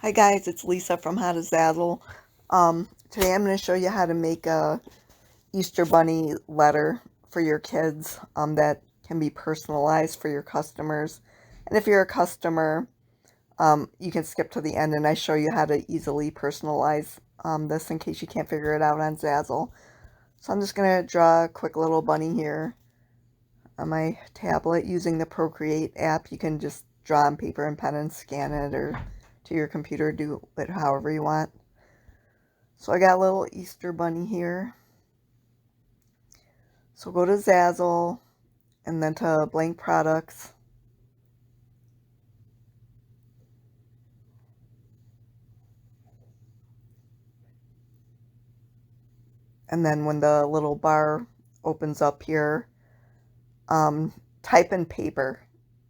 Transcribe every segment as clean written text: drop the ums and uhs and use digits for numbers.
Hi guys, it's Lisa from How to Zazzle. Today I'm going to show you how to make a Easter Bunny letter for your kids that can be personalized for your customers. And if you're a customer, you can skip to the end and I show you how to easily personalize this in case you can't figure it out on Zazzle. So I'm just going to draw a quick little bunny here on my tablet using the Procreate app. You can just draw on paper and pen and scan it, or to your computer, do it however you want. So I got a little Easter bunny here. So go to Zazzle and then to blank products. And then when the little bar opens up here, type in paper.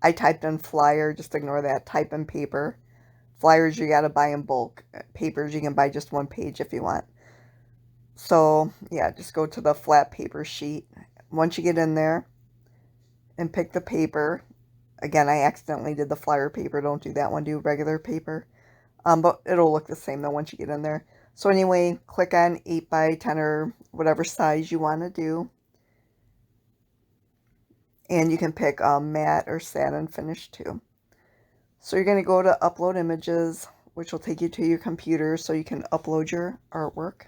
I typed in flyer, just ignore that. Type in paper. Flyers you gotta buy in bulk. Papers you can buy just one page if you want. So yeah, just go to the flat paper sheet. Once you get in there and pick the paper, again, I accidentally did the flyer paper. Don't do that one. Do regular paper. But it'll look the same though once you get in there. So anyway, click on 8 by 10 or whatever size you want to do. And you can pick matte or satin finish too. So you're going to go to upload images, which will take you to your computer so you can upload your artwork.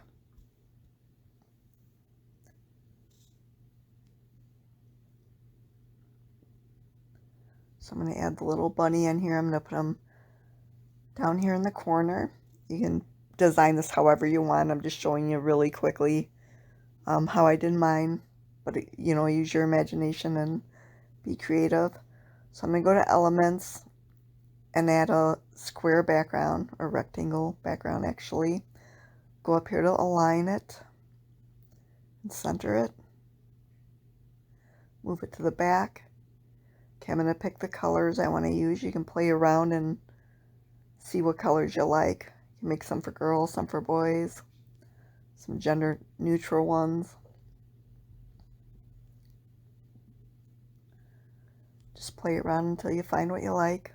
So I'm going to add the little bunny in here. I'm going to put him down here in the corner. You can design this however you want. I'm just showing you really quickly how I did mine. But, you know, use your imagination and be creative. So I'm going to go to Elements and add a square background, or rectangle background actually. Go up here to align it and center it. Move it to the back. Okay, I'm going to pick the colors I want to use. You can play around and see what colors you like. You can make some for girls, some for boys, some gender neutral ones. Just play around until you find what you like.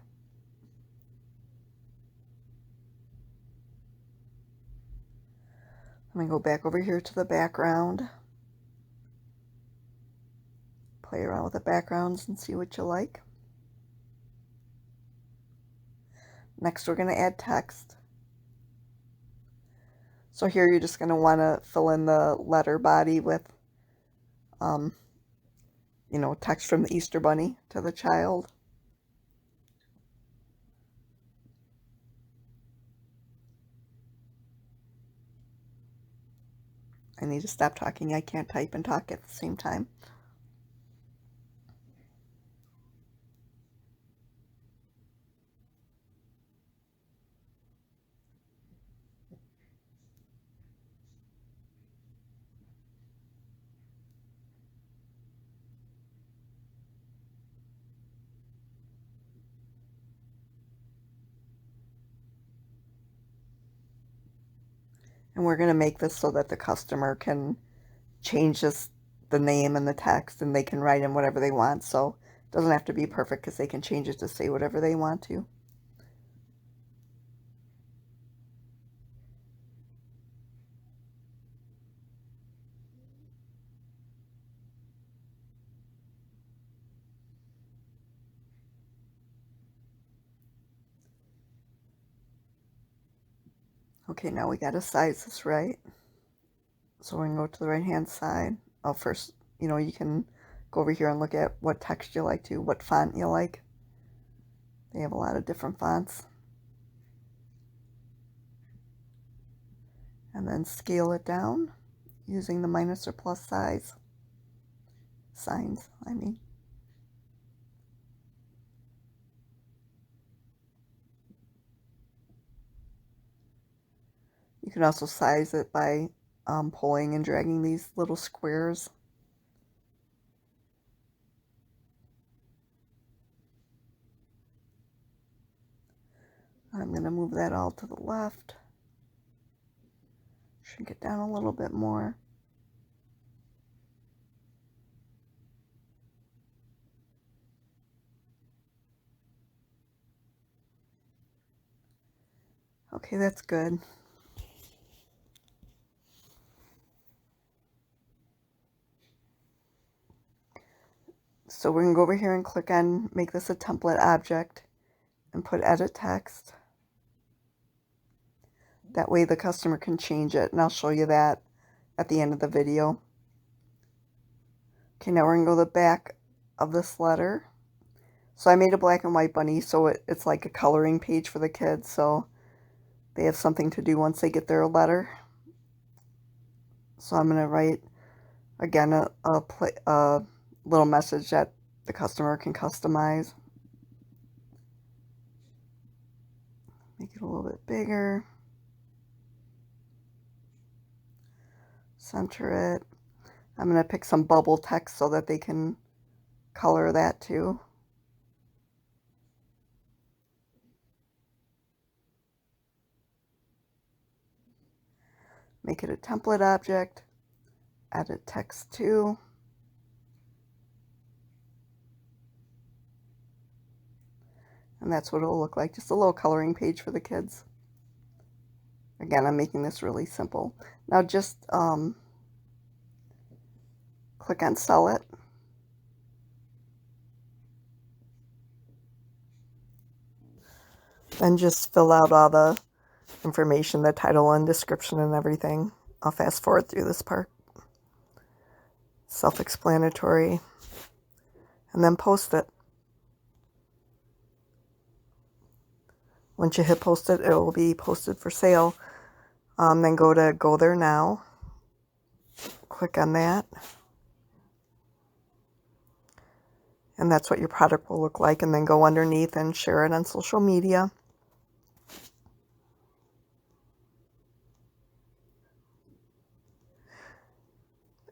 I'm going to go back over here to the background. Play around with the backgrounds and see what you like. Next, we're going to add text. So here you're just going to want to fill in the letter body with, you know, text from the Easter Bunny to the child. I need to stop talking. I can't type and talk at the same time. And we're going to make this so that the customer can change the name and the text, and they can write in whatever they want. So it doesn't have to be perfect because they can change it to say whatever they want to. Okay, now we got to size this right. So we're going to go to the right hand side. Oh, first, you know, you can go over here and look at what text you like to, what font you like. They have a lot of different fonts. And then scale it down using the minus or plus signs. You can also size it by pulling and dragging these little squares. I'm going to move that all to the left. Shrink it down a little bit more. Okay, that's good. So we're going to go over here and click on make this a template object and put edit text. That way the customer can change it, and I'll show you that at the end of the video. Okay, now we're going to go to the back of this letter. So I made a black and white bunny, so it's like a coloring page for the kids, so they have something to do once they get their letter. So I'm going to write, again, a little message that the customer can customize. Make it a little bit bigger. Center it. I'm going to pick some bubble text so that they can color that too. Make it a template object. Edit text too. And that's what it'll look like. Just a little coloring page for the kids. Again, I'm making this really simple. Now just click on sell it. And just fill out all the information, the title and description and everything. I'll fast forward through this part. Self-explanatory. And then post it. Once you hit post it, it will be posted for sale. Then go to go there now. Click on that. And that's what your product will look like. And then go underneath and share it on social media.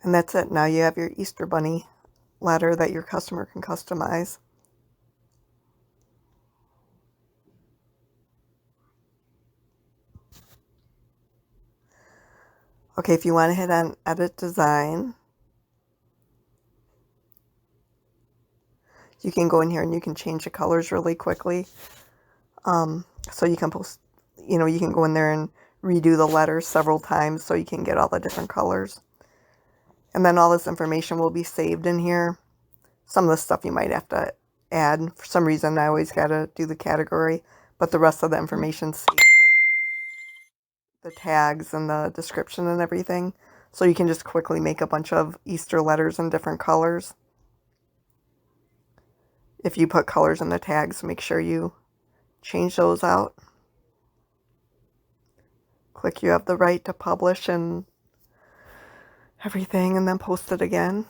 And that's it. Now you have your Easter Bunny letter that your customer can customize. Okay, if you want to hit on Edit Design, you can go in here and you can change the colors really quickly. So you can post, you can go in there and redo the letters several times so you can get all the different colors. And then all this information will be saved in here. Some of the stuff you might have to add. For some reason, I always got to do the category, but the rest of the information saved, like the tags and the description and everything. So you can just quickly make a bunch of Easter letters in different colors. If you put colors in the tags, make sure you change those out. Click you have the right to publish and everything, and then post it again.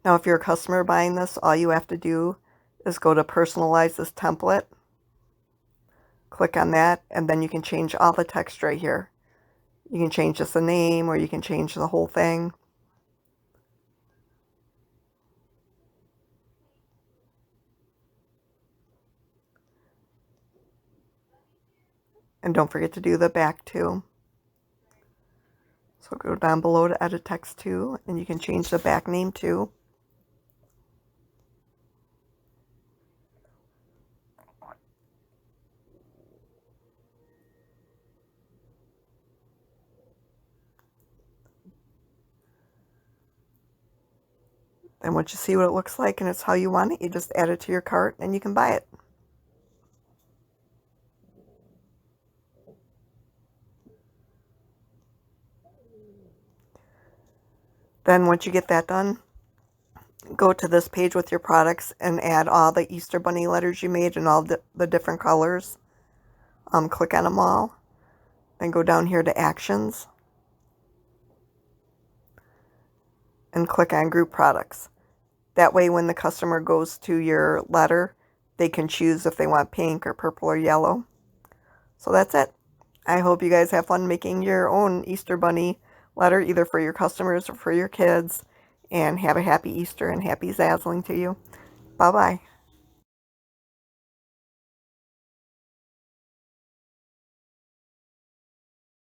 Now if you're a customer buying this, all you have to do is go to personalize this template. Click on that, and then you can change all the text right here. You can change just the name, or you can change the whole thing. And don't forget to do the back too. So go down below to edit text too, and you can change the back name too. And once you see what it looks like and it's how you want it, you just add it to your cart and you can buy it. Then once you get that done, go to this page with your products and add all the Easter Bunny letters you made in all the different colors. Click on them all. Then go down here to Actions. And click on Group Products. That way when the customer goes to your letter, they can choose if they want pink or purple or yellow. So that's it. I hope you guys have fun making your own Easter Bunny letter, either for your customers or for your kids. And have a happy Easter and happy Zazzling to you. Bye-bye.